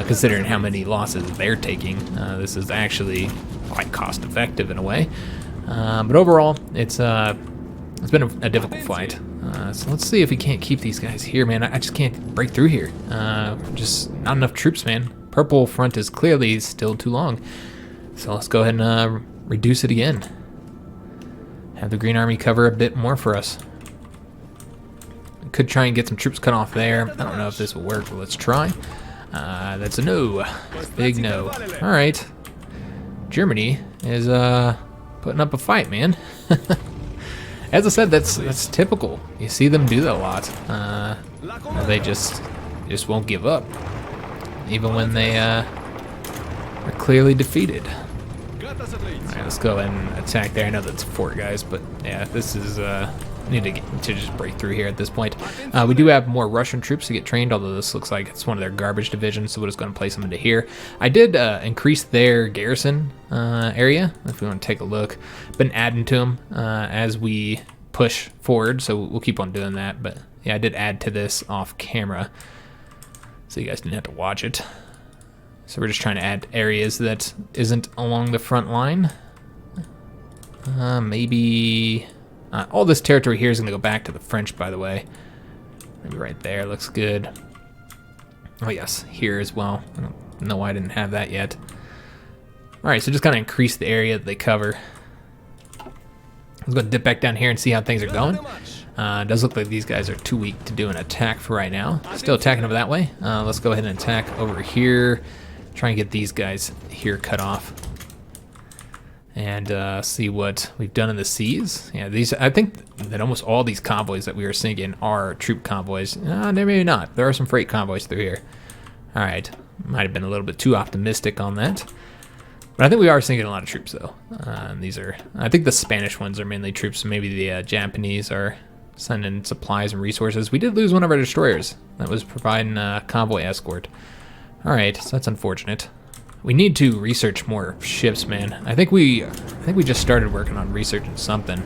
Considering how many losses they're taking. This is actually quite cost effective in a way. But overall, it's been a difficult fight. So let's see if we can't keep these guys here, man. I just can't break through here. Just not enough troops, man. Purple front is clearly still too long. So let's go ahead and reduce it again. Have the Green Army cover a bit more for us. Could try and get some troops cut off there. I don't know if this will work, but let's try. That's a no. Big no. All right. Germany is putting up a fight, man. As I said, that's typical. You see them do that a lot. They just won't give up. even when they are clearly defeated. Alright, let's go ahead and attack there. I know that's 4 guys, but yeah, this is, need to just break through here at this point. We do have more Russian troops to get trained, although this looks like it's one of their garbage divisions, so we're just going to place them into here. I did increase their garrison area, if we want to take a look. Been adding to them as we push forward, so we'll keep on doing that. But yeah, I did add to this off camera, so you guys didn't have to watch it. So we're just trying to add areas that isn't along the front line. Maybe... all this territory here is going to go back to the French, by the way. Maybe right there looks good. Oh yes, here as well. I don't know why I didn't have that yet. Alright, so just kind of increase the area that they cover. Let's go dip back down here and see how things are going. It does look like these guys are too weak to do an attack for right now. Still attacking over that way. Let's go ahead and attack over here. Try and get these guys here cut off. And see what we've done in the seas. Yeah, these, I think that almost all these convoys that we are sinking are troop convoys. Maybe not. There are some freight convoys through here. All right, might have been a little bit too optimistic on that. But I think we are sinking a lot of troops, though. These are, I think the Spanish ones are mainly troops. Maybe the Japanese are sending supplies and resources. We did lose one of our destroyers that was providing convoy escort. All right, so that's unfortunate. We need to research more ships, man. I think we just started working on researching something.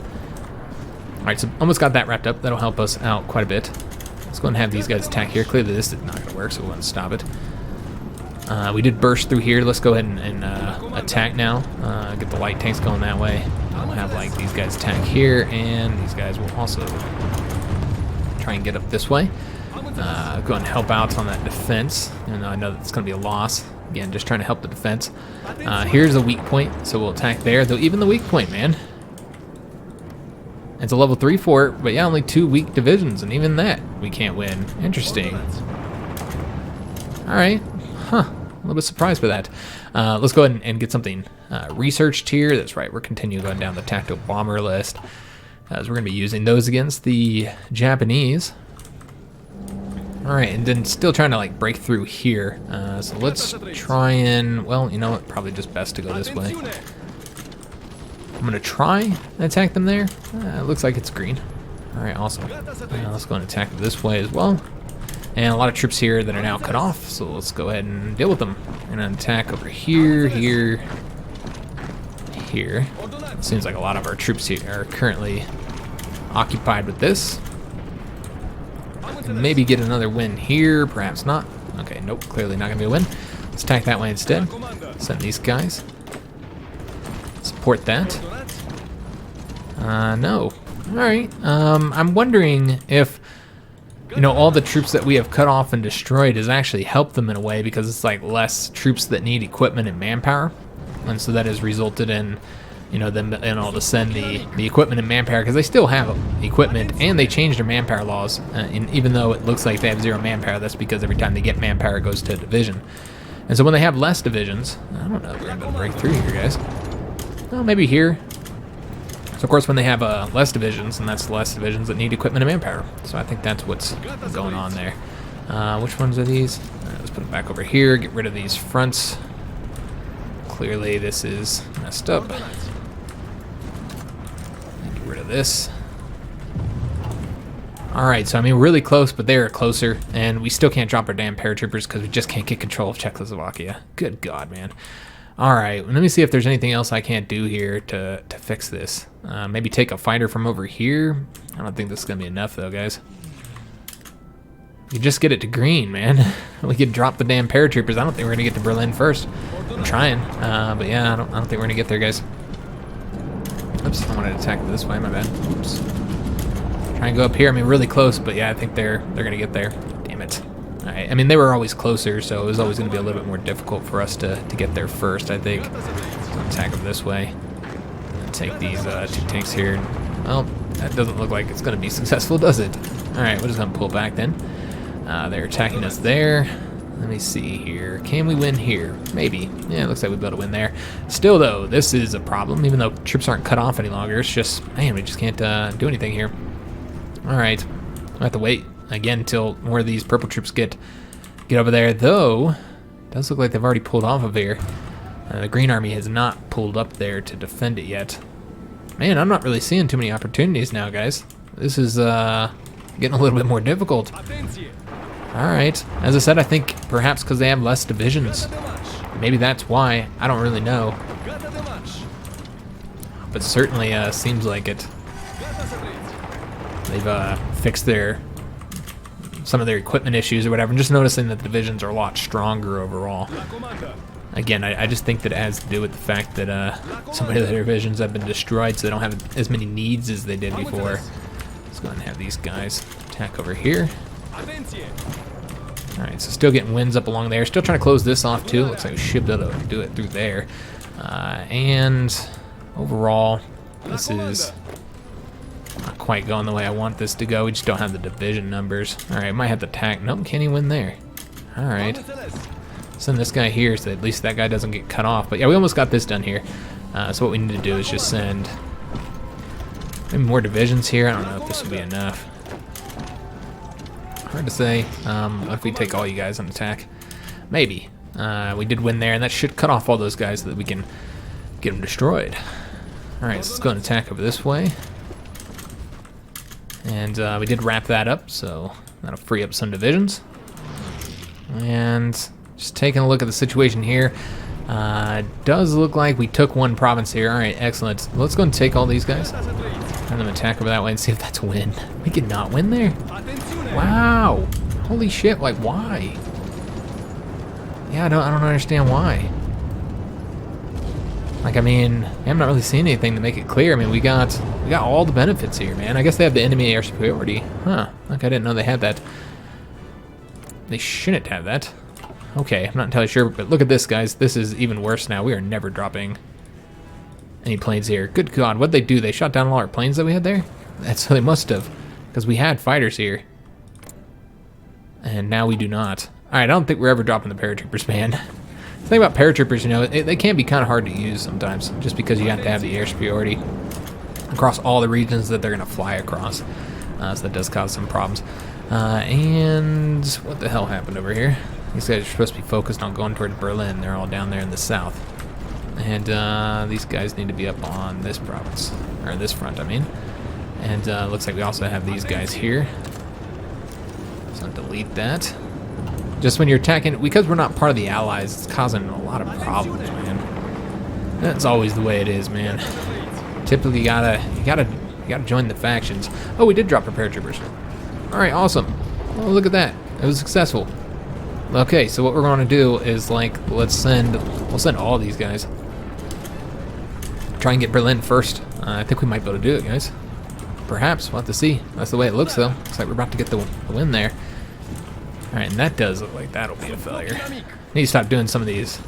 All right, so almost got that wrapped up. That'll help us out quite a bit. Let's go and have these guys attack here. Clearly this is not going to work, so we'll stop it. We did burst through here. Let's go ahead and attack now. Get the light tanks going that way. We'll have like these guys attack here, and these guys will also try and get up this way. Go and help out on that defense. And I know that's going to be a loss. Again, just trying to help the defense. Here's a weak point, so we'll attack there. Though even the weak point, man. It's a level 3 fort, but yeah, only 2 weak divisions, and even that we can't win. Interesting. All right, huh? A little bit surprised by that. Let's go ahead and get something researched here. That's right. We're continuing going down the tactical bomber list, as we're going to be using those against the Japanese. All right, and then still trying to like break through here. So let's try and, well, you know what? Probably just best to go this way. I'm gonna try and attack them there. It looks like it's green. All right, awesome. Let's go and attack them this way as well. And a lot of troops here that are now cut off. So let's go ahead and deal with them. And an attack over here, here, here. It seems like a lot of our troops here are currently occupied with this. Maybe get another win here, perhaps not. Okay, nope, clearly not gonna be a win. Let's attack that way instead. Send these guys. Support that. No. Alright, I'm wondering if, you know, all the troops that we have cut off and destroyed has actually helped them in a way, because it's like less troops that need equipment and manpower. And so that has resulted in, you know, them being able to send the equipment and manpower, because they still have equipment, and they changed their manpower laws. And even though it looks like they have 0 manpower, that's because every time they get manpower, it goes to a division. And so when they have less divisions, I don't know if we're going to be able to break through here, guys. Well, maybe here. So of course when they have less divisions, and that's less divisions that need equipment and manpower. So I think that's what's going on there. Which ones are these? Let's put them back over here, get rid of these fronts. Clearly this is messed up. Get rid of this. Alright, so I mean, really close, but they're closer, and we still can't drop our damn paratroopers because we just can't get control of Czechoslovakia. Good God, man. Alright, let me see if there's anything else I can't do here to fix this. Maybe take a fighter from over here. I don't think this is going to be enough, though, guys. You just get it to green, man. We could drop the damn paratroopers. I don't think we're going to get to Berlin first. I'm trying, but yeah, I don't think we're going to get there, guys. Oops, I wanted to attack this way, my bad. Oops. Try and go up here. I mean, really close, but yeah, I think they're going to get there. Damn it. All right. I mean, they were always closer, so it was always going to be a little bit more difficult for us to get there first, I think. So attack them this way. And take these 2 tanks here. Well, that doesn't look like it's going to be successful, does it? All right, we're just going to pull back then. They're attacking us there. Let me see here. Can we win here? Maybe. Yeah, it looks like we'll be able to win there. Still, though, this is a problem. Even though troops aren't cut off any longer, it's just, man, we just can't do anything here. All right. We'll have to wait again until more of these purple troops get over there. Though, Does look like they've already pulled off of here. The Green Army has not pulled up there to defend it yet. Man, I'm not really seeing too many opportunities now, guys. This is getting a little bit more difficult. Alright, as I said, I think perhaps because they have less divisions. Maybe that's why. I don't really know. But certainly seems like it. They've fixed some of their equipment issues or whatever. I'm just noticing that the divisions are a lot stronger overall. Again, I just think that it has to do with the fact that some of their divisions have been destroyed, so they don't have as many needs as they did before. Let's go ahead and have these guys attack over here. Alright, so still getting wins up along there. Still trying to close this off too. Looks like we should be able to do it through there. And overall, this is not quite going the way I want this to go. We just don't have the division numbers. Alright, might have to attack. Nope, can't even win there. Alright. Send this guy here so at least that guy doesn't get cut off. But yeah, we almost got this done here. So what we need to do is just send maybe more divisions here. I don't know if this will be enough. Hard to say. What if we take all you guys on attack? Maybe. We did win there, and that should cut off all those guys so that we can get them destroyed. Alright, so let's go and attack over this way. And we did wrap that up, so that'll free up some divisions. And just taking a look at the situation here. Does look like we took one province here. Alright, excellent. Let's go and take all these guys. Have them attack over that way and see if that's a win. We could not win there? Wow. Holy shit, like why? Yeah, I don't understand why. Like, I mean, I'm not really seeing anything to make it clear. I mean, we got all the benefits here, man. I guess they have the enemy air superiority. Huh. Like, I didn't know they had that. They shouldn't have that. Okay, I'm not entirely sure, but look at this, guys. This is even worse now. We are never dropping any planes here. Good God, what'd they do? They shot down all our planes that we had there? That's so they must have, because we had fighters here. And now we do not. Alright, I don't think we're ever dropping the paratroopers, man. The thing about paratroopers, you know, they can be kind of hard to use sometimes, just because you have to have the air superiority across all the regions that they're going to fly across. So that does cause some problems. And what the hell happened over here? These guys are supposed to be focused on going towards Berlin. They're all down there in the south. And these guys need to be up on this province, or this front, I mean. And looks like we also have these guys here. So delete that. Just when you're attacking, because we're not part of the Allies, it's causing a lot of problems, man. That's always the way it is, man. Typically, you gotta join the factions. Oh, we did drop our paratroopers. All right, awesome. Oh, look at that. It was successful. Okay, so what we're going to do is we'll send all these guys. Try and get Berlin first. I think we might be able to do it, guys. Perhaps. We'll have to see. That's the way it looks, though. Looks like we're about to get the win there. Alright, and that does look like that'll be a failure. Need to stop doing some of these,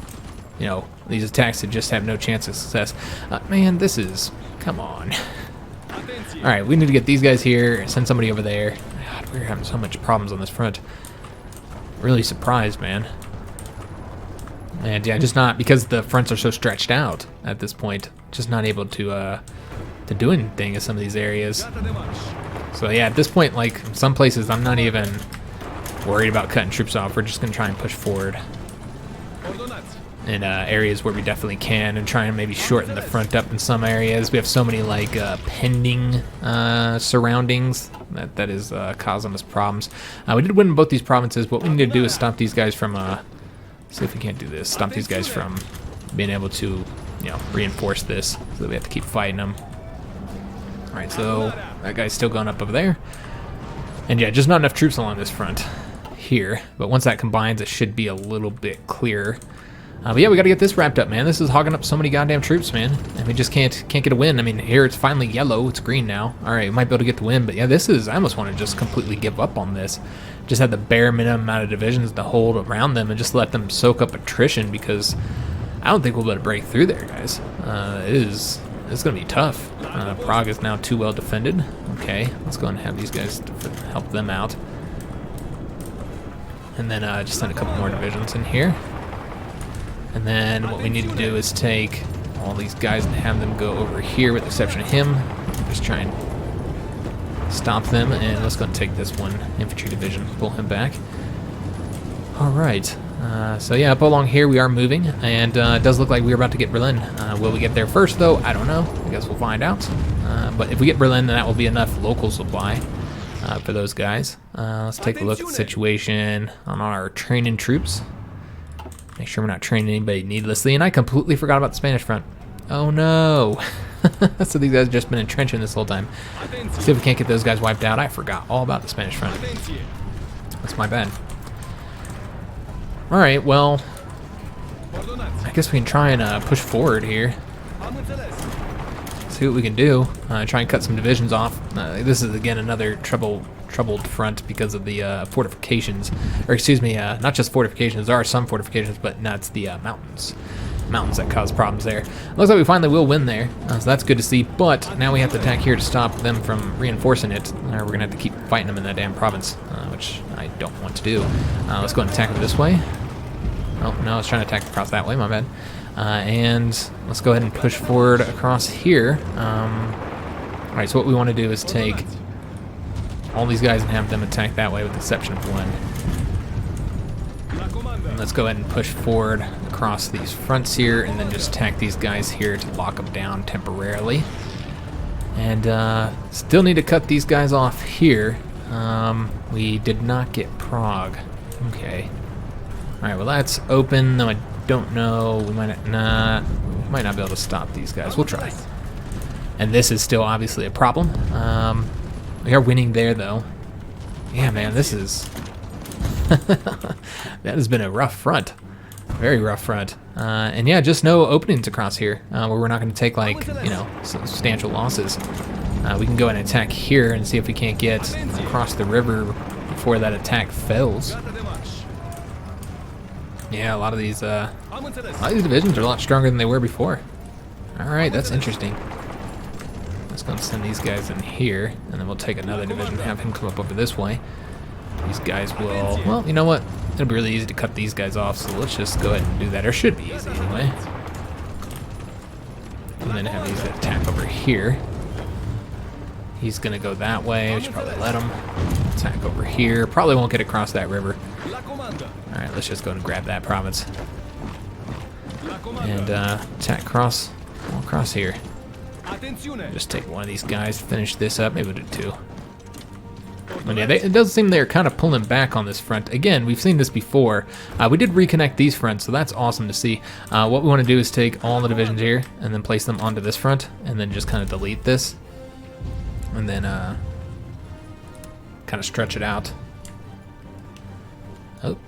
you know, these attacks that just have no chance of success. Man, this is... Come on. Alright, we need to get these guys here, send somebody over there. God, we're having so much problems on this front. Really surprised, man. And yeah, just not... Because the fronts are so stretched out at this point, just not able to do anything in some of these areas. So yeah, at this point, like, in some places, I'm not even worried about cutting troops off. We're just going to try and push forward in areas where we definitely can, and try and maybe shorten the front up in some areas. We have so many like pending surroundings that is causing us problems. We did win both these provinces. What we need to do is stop these guys from see if we can't do this. Stop these guys from being able to, you know, reinforce this, so that we have to keep fighting them. All right, so that guy's still going up over there, and yeah, just not enough troops along this front here. But once that combines, it should be a little bit clearer. But yeah, we got to get this wrapped up, man. This is hogging up so many goddamn troops, man, and we just can't get a win. I mean, here it's finally yellow, it's green now. All right, we might be able to get the win, but yeah, this is, I almost want to just completely give up on this. Just have the bare minimum amount of divisions to hold around them and just let them soak up attrition, because I don't think we'll be able to break through there, guys. It's going to be tough. Prague is now too well defended. Okay, let's go and have these guys help them out. And then just send a couple more divisions in here. And then what we need to do is take all these guys and have them go over here, with the exception of him. Just try and stop them. And let's go and take this one infantry division, pull him back. All right. So yeah, up along here we are moving, and it does look like we're about to get Berlin. Will we get there first, though? I don't know. I guess we'll find out. But if we get Berlin, then that will be enough local supply for those guys. Let's take a look at the situation on our training troops. Make sure we're not training anybody needlessly. And I completely forgot about the Spanish front. Oh no. So these guys have just been entrenching this whole time. See if we can't get those guys wiped out. I forgot all about the Spanish front. That's my bad. Alright, well, I guess we can try and push forward here. See what we can do. Try and cut some divisions off. This is, again, another troubled front because of the fortifications. Or, excuse me, not just fortifications. There are some fortifications, but no, it's the mountains. Mountains that cause problems there. Looks like we finally will win there, so that's good to see. But now we have to attack here to stop them from reinforcing it. We're going to have to keep fighting them in that damn province, which I don't want to do. Let's go and attack them this way. Oh, no, I was trying to attack across that way, my bad. And let's go ahead and push forward across here. Alright, so what we want to do is take all these guys and have them attack that way with the exception of one. And let's go ahead and push forward across these fronts here and then just attack these guys here to lock them down temporarily. And still need to cut these guys off here. We did not get Prague. Okay. Alright, well that's open, though I don't know. We might not, we might not be able to stop these guys. We'll try. And this is still obviously a problem. We are winning there, though. Yeah, man, this is... that has been a rough front. Very rough front. And yeah, just no openings across here, where we're not going to take, like, you know, substantial losses. We can go and attack here and see if we can't get across the river before that attack fails. Yeah, a lot of these divisions are a lot stronger than they were before. Alright, that's interesting. Let's go and send these guys in here, and then we'll take another division and have him come up over this way. These guys will... Well, you know what? It'll be really easy to cut these guys off, so let's just go ahead and do that. Or should be easy anyway. And then have these attack over here. He's going to go that way. We should probably let him attack over here. Probably won't get across that river. Alright, let's just go and grab that province. And attack across here. Just take one of these guys, finish this up. Maybe we'll do two. But yeah, it does seem they're kind of pulling back on this front. Again, we've seen this before. We did reconnect these fronts, so that's awesome to see. What we want to do is take all the divisions here and then place them onto this front, and then just kind of delete this. And then kind of stretch it out. Oh,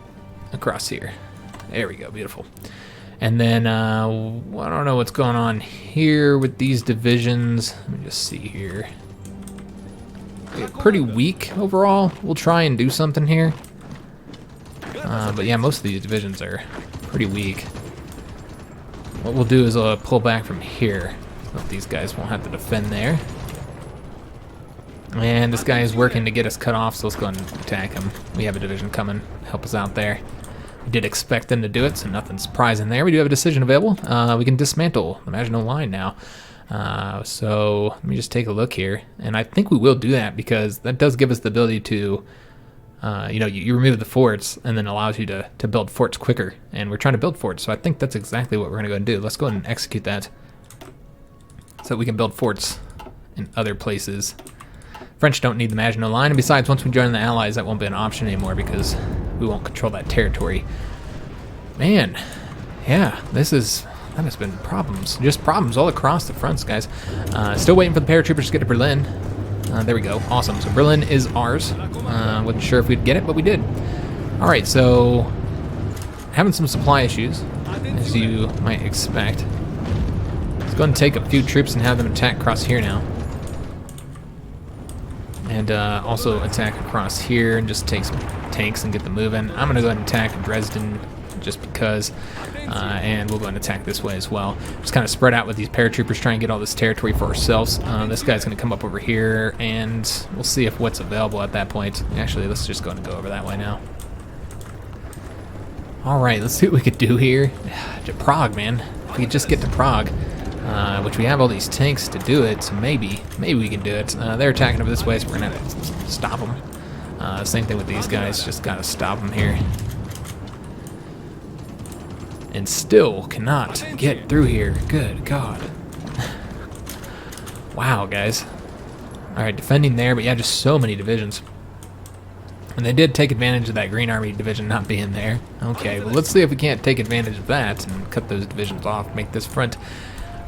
across here. There we go, beautiful. And then, I don't know what's going on here with these divisions. Let me just see here. They're pretty weak overall. We'll try and do something here. But yeah, most of these divisions are pretty weak. What we'll do is pull back from here, so that these guys won't have to defend there. And this guy is working to get us cut off, so let's go and attack him. We have a division coming, help us out there. We did expect them to do it, so nothing surprising there. We do have a decision available. We can dismantle the Maginot Line now. So let me just take a look here, and I think we will do that because that does give us the ability to, you know, you remove the forts and then allows you to build forts quicker. And we're trying to build forts, so I think that's exactly what we're going to go and do. Let's go ahead and execute that so we can build forts in other places. French don't need the Maginot Line, and besides, once we join the Allies, that won't be an option anymore because we won't control that territory. Man, yeah, that has been problems. Just problems all across the fronts, guys. Still waiting for the paratroopers to get to Berlin. There we go. Awesome. So Berlin is ours. Wasn't sure if we'd get it, but we did. All right, so having some supply issues, as you might expect. Let's go and take a few troops and have them attack across here now. And also attack across here and just take some tanks and get them moving. I'm going to go ahead and attack Dresden just because, and we'll go and attack this way as well. Just kind of spread out with these paratroopers, try and get all this territory for ourselves. This guy's going to come up over here, and we'll see if what's available at that point. Actually, let's just go and go over that way now. All right, let's see what we could do here. To Prague, man. If we could just get to Prague. Which we have all these tanks to do it, so maybe we can do it. They're attacking over this way, so we're gonna have to stop them. Same thing with these guys, just gotta stop them here. and still cannot get through here. Good God. Wow, guys. Alright, defending there, but yeah, just so many divisions. And they did take advantage of that Green Army division not being there. Okay, well, let's see if we can't take advantage of that and cut those divisions off, make this front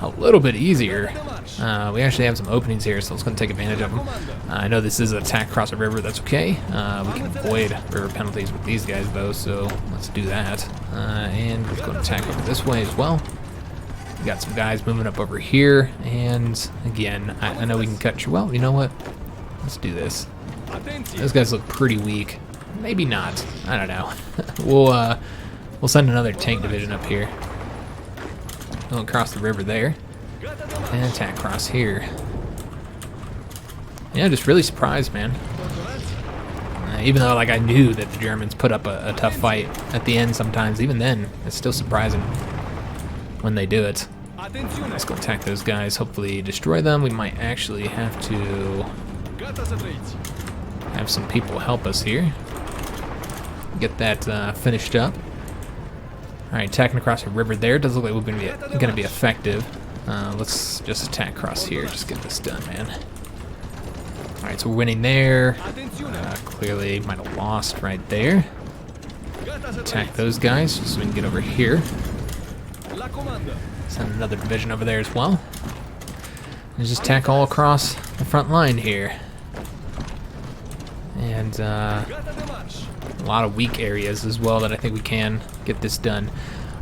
a little bit easier. We actually have some openings here, so let's go and take advantage of them. I know this is an attack across a river, that's okay. We can avoid river penalties with these guys, though, so let's do that. And let's go and attack over this way as well. We got some guys moving up over here, and again, I know we can cut you. Well, you know what? Let's do this. Those guys look pretty weak. Maybe not. I don't know. We'll send another tank division up here. Go across the river there, and attack across here. Yeah, just really surprised, man. Even though, like, I knew that the Germans put up a tough fight at the end sometimes, even then, it's still surprising when they do it. Let's go attack those guys, hopefully destroy them. We might actually have to have some people help us here. Get that finished up. Alright, attacking across the river there. Doesn't look like we're going to be effective. Let's just attack across here. Just get this done, man. Alright, so we're winning there. Clearly might have lost right there. Attack those guys just so we can get over here. Send another division over there as well. And just attack all across the front line here. And a lot of weak areas as well that I think we can get this done.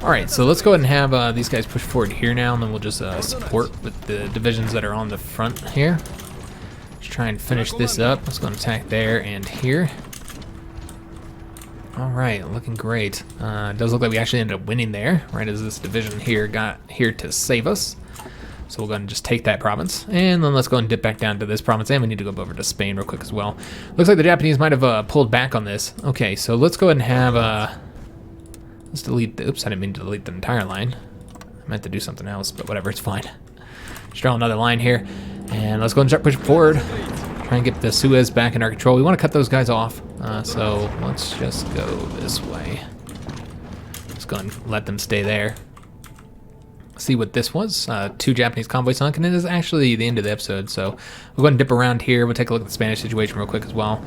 Alright, so let's go ahead and have these guys push forward here now, and then we'll just support with the divisions that are on the front here. Let's try and finish this up. Let's go and attack there and here. Alright, looking great. It does look like we actually ended up winning there, right as this division here got here to save us. So we'll go ahead and just take that province, and then let's go and dip back down to this province, and we need to go over to Spain real quick as well. Looks like the Japanese might have pulled back on this. Okay, so let's go ahead and have, let's delete the, oops, I didn't mean to delete the entire line. I meant to do something else, but whatever, it's fine. Just draw another line here, and let's go and start pushing forward. Try and get the Suez back in our control. We want to cut those guys off, so let's just go this way. Let's go and let them stay there. See what this was. 2 Japanese convoys sunk, and it is actually the end of the episode, so we'll go ahead and dip around here. We'll take a look at the Spanish situation real quick as well.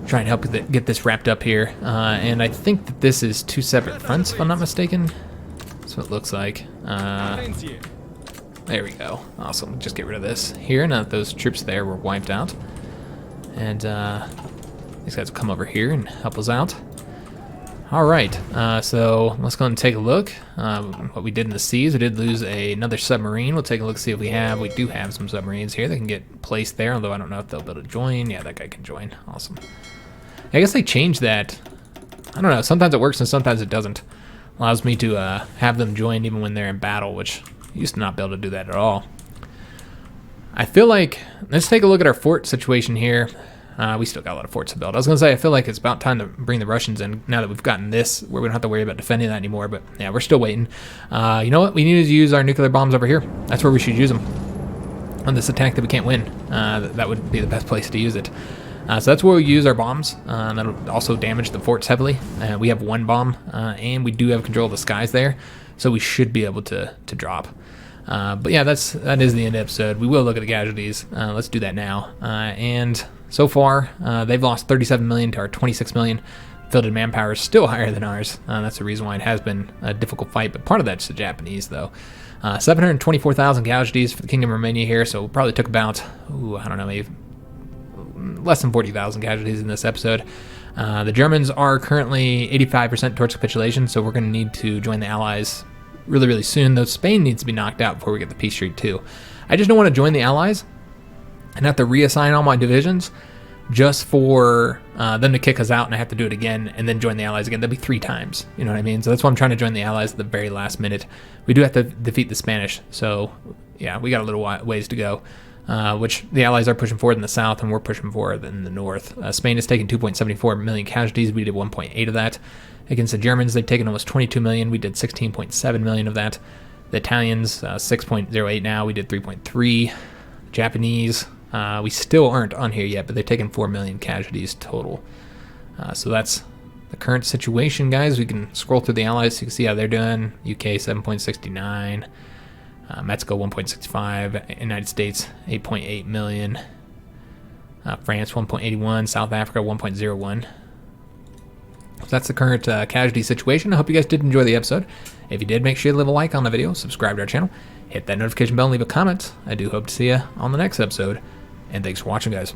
Try and help get this wrapped up here. And I think that this is 2 separate fronts, if I'm not mistaken. That's what it looks like. There we go. Awesome. Just get rid of this here. Now that those troops there were wiped out. And these guys will come over here and help us out. Alright, so let's go and take a look what we did in the seas. We did lose another submarine. We'll take a look, see if we do have some submarines here that can get placed there, although I don't know if they'll be able to join. Yeah, that guy can join. Awesome. I guess they changed that. I don't know, sometimes it works and sometimes it doesn't. Allows me to have them join even when they're in battle, which I used to not be able to do that at all. I feel like, let's take a look at our fort situation here. We still got a lot of forts to build. I was going to say, I feel like it's about time to bring the Russians in now that we've gotten this, where we don't have to worry about defending that anymore, but yeah, we're still waiting. You know what? We need to use our nuclear bombs over here. That's where we should use them. On this attack that we can't win. That would be the best place to use it. So that's where we use our bombs. That'll also damage the forts heavily. We have 1 bomb, and we do have control of the skies there, so we should be able to drop. But yeah, that is the end of the episode. We will look at the casualties. Let's do that now. And so far, they've lost 37 million to our 26 million. Fielded manpower is still higher than ours. That's the reason why it has been a difficult fight, but part of that's the Japanese, though. 724,000 casualties for the Kingdom of Romania here, so we probably took about, I don't know, maybe less than 40,000 casualties in this episode. The Germans are currently 85% towards capitulation, so we're going to need to join the Allies really, really soon, though Spain needs to be knocked out before we get the peace treaty too. I just don't want to join the Allies and have to reassign all my divisions just for them to kick us out, and I have to do it again and then join the Allies again. That'd be 3 times, you know what I mean? So that's why I'm trying to join the Allies at the very last minute. We do have to defeat the Spanish, so yeah, we got a little ways to go, which the Allies are pushing forward in the south and we're pushing forward in the north. Spain has taken 2.74 million casualties. We did 1.8 of that. Against the Germans, they've taken almost 22 million. We did 16.7 million of that. The Italians, 6.08 now. We did 3.3. Japanese, we still aren't on here yet, but they've taken 4 million casualties total. So that's the current situation, guys. We can scroll through the allies so you can see how they're doing. UK 7.69, Mexico 1.65, United States 8.8 million, France 1.81, South Africa 1.01. So that's the current casualty situation. I hope you guys did enjoy the episode. If you did, make sure you leave a like on the video, subscribe to our channel, hit that notification bell, and leave a comment. I do hope to see you on the next episode. And thanks for watching, guys.